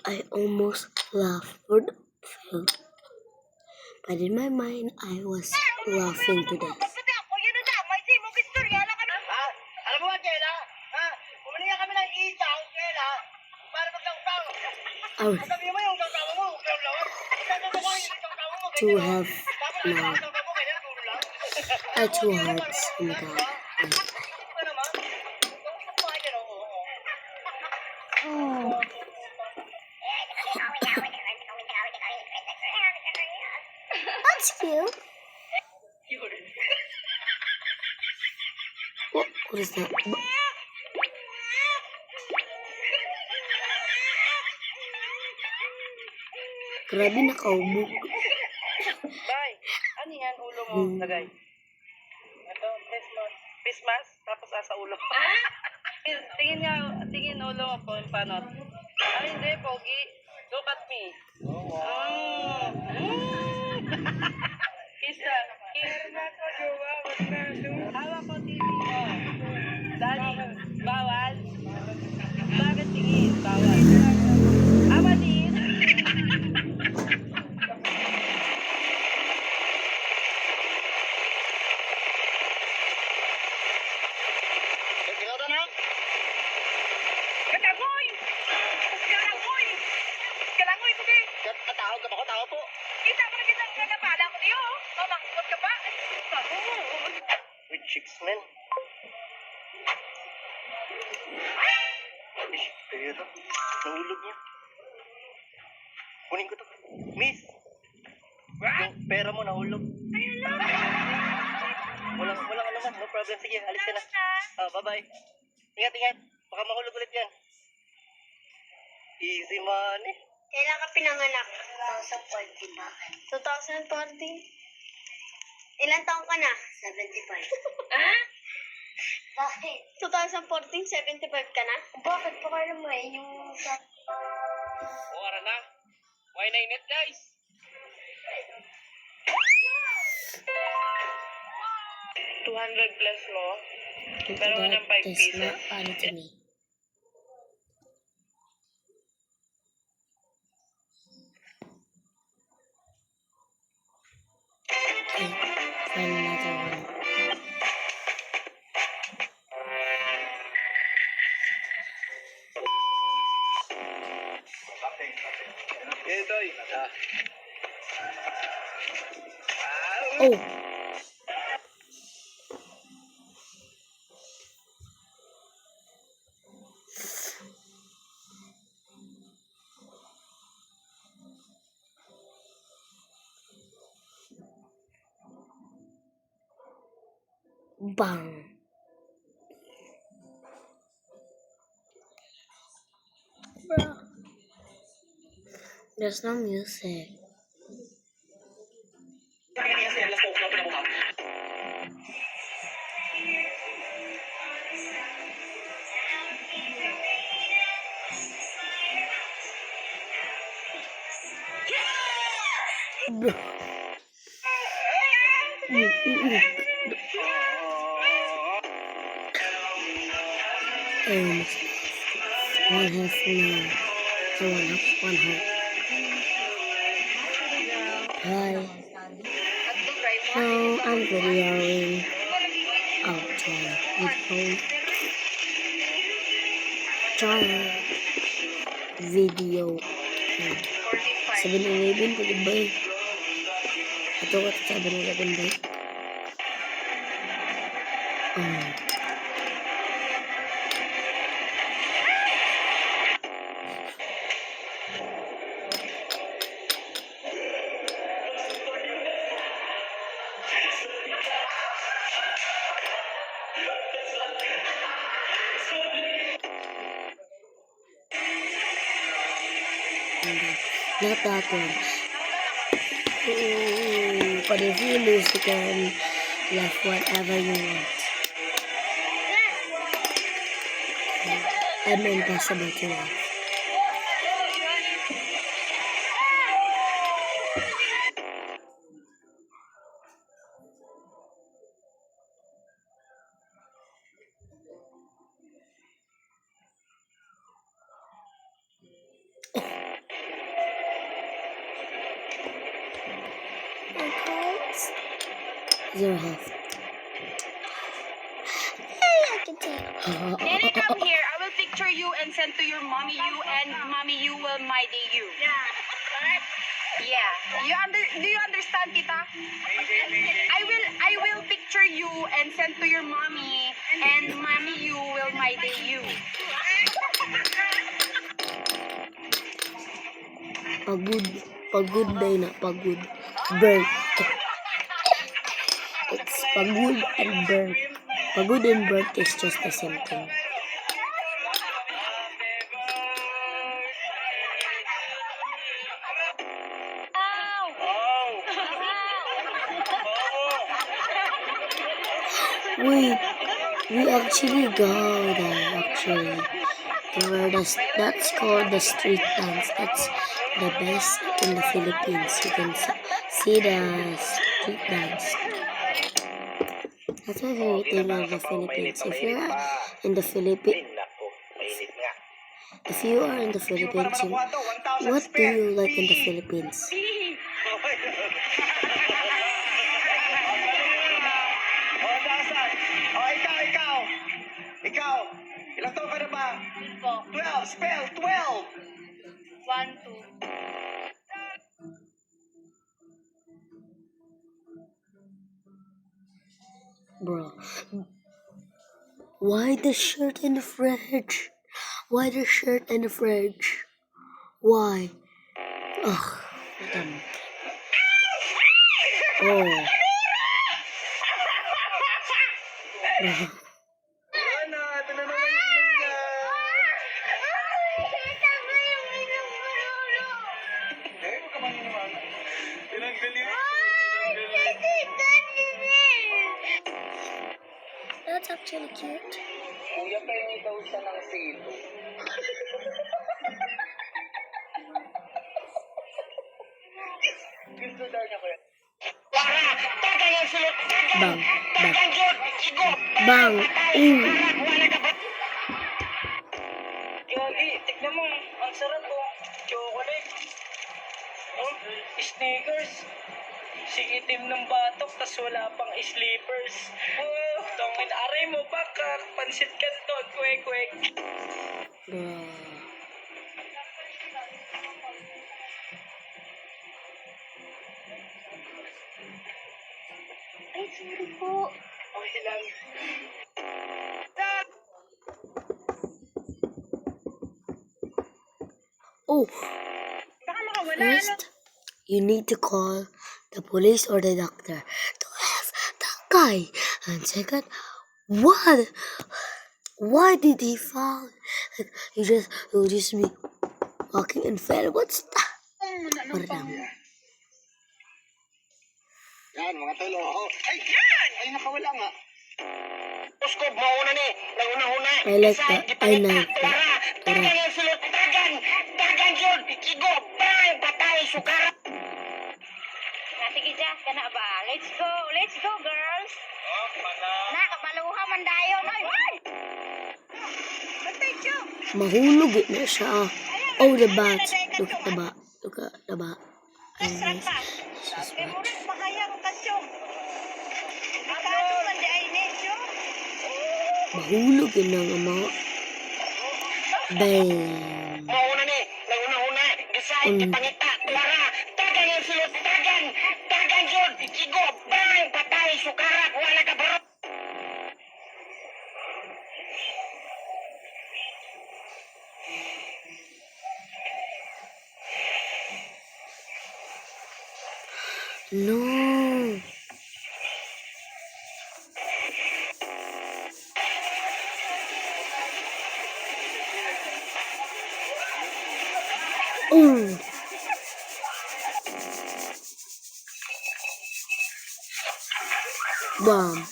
I almost laughed for the film, but in my mind, I was laughing to death. Alam mo ba, Kela? Humingi kami ng isaw, Kela, para magsaw-saw. Sabi mo yung saw-saw mo, lawak. To have now, two hearts in God. That's cute. What is that? Grabe nakaubog. Bay, ano yan ulo mo, lagay? Ito, face mask, tapos sa ulo. Tingin ulo mo po, paano? Ano hindi, Pogi? Look at me. Kiss na. Kiss. Hawak ko TV mo. Daddy, bawal? Bakit tingin? Bawal. Amadin. Kalangoy! Kalangoy! Kalangoy, sige! Katawag ka ba ko? Tao po. Kita mo na kitang nagabala ko niyo. Mamangkot ka ba? With chicks, man. Pero, nahulog niya. Kunin ko to. Miss! Yung pera mo nahulog. Walang naman. No problem. Sige, alis ka na. Bye-bye. Ingat. Baka mahulog ulit yan. Easy money. Kailan ka pinanganak? 2014 ba? 2014? Ilan taong ka na? 75. Bakit? 2014, 75 ka na? Bakit pa kayo naman yung... Oras na. Why na init, guys? $200 plus mo. Pero ng 5 That is pieces. not fun to me. Okay, find another one. Oh! Bang! Bro. There's no music. Bro. And one half now. One half. Hi. Now I'm videoing outside with home. Channel video. 7-Eleven pwede ba eh? Ito ka 7-Eleven ba eh? Not that one. But if you lose, you can left whatever you want. I'm impossible to love. Zero health. Daddy, come here. I will picture you and send to your mommy you, and mommy you will my day you. Yeah. Yeah. Do you understand, Tita? I will picture you and send to your mommy, and mommy you will my day you. Pagod day na, pagod. Burnt. It's pagod and burnt. Pagod and burnt is just the same thing. Wait, we actually go there, actually. That's called the street dance. That's the best in the Philippines. You can see the street dance. That's my favorite thing of the Philippines. If you are in the Philippines, what do you like in the Philippines? Ikaw, ilang taon ka na ba? 12, spell 12. 1, 2. Bro, why the shirt in the fridge? Why the shirt in the fridge? Why? Ugh, madam. Oh. Ano, ito na naman yung inom niya. Huwag ka maniniwala. Tinanggal yun. That's actually cute. Kuya, pengi daw siya ng sito. Gusto daw niya kuya. Bang, bang, bang, Gagi, tignan mo. Ang sarap po. Chocolate. Oh, sneakers. Si itim ng batok, tas wala pang sleepers. Oh, tongin aray mo bakak. Pansit kanton, kwek-kwek. Bro. Ay, sorry po. Okay lang. Oh, Baka makawala, first, you need to call the police or the doctor to have that guy. And second, why did he fall? Like, he'll just be walking and fell. What's that? Parang, Yan, mga talo. Oh, ay, yan! Ay, nakawala nga. Uskob, mauna ni. Nauna-una. I like that. I like that. Tagan yung sulot. Tagan yun. Ikigo. Bang! Patay. Sukara. Sige, Jack, ka na ba? Let's go, girls. Na, kapaluha man dayon. Ay, ay! Bantay, Joe. mahulog na siya. Oh, the bats. Look at the bat. Look at the bat. And Kasran this pa. is just Kay bat. Murit, makayang ka, Joe. Makado man di ay ni, Joe. Mahulog yun ang ama. Bam. Mauna ni. Nauna-una. Gisahin kitangita. Tuwara. Tagan yung sulot. Tagan yun. Ikigo. Bang! Patay. Sukara. Wala ka bro. No. Oh. Bam.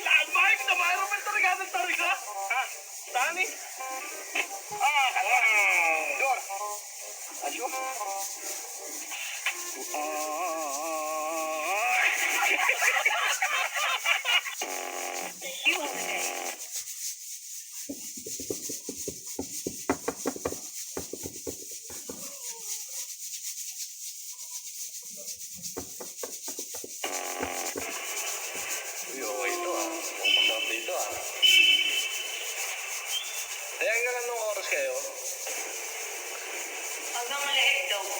Labay, mayroon man talaga ng tariga. Ha? Tani? Dor. Asyo? You holiday. Uy, okay ito ah. Masarap dito ah. Eh, hanggang anong oras kayo? Hanggang maliit daw po.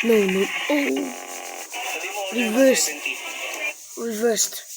No, no. Oh, Hindi mo order ng Reverse. 70. reversed.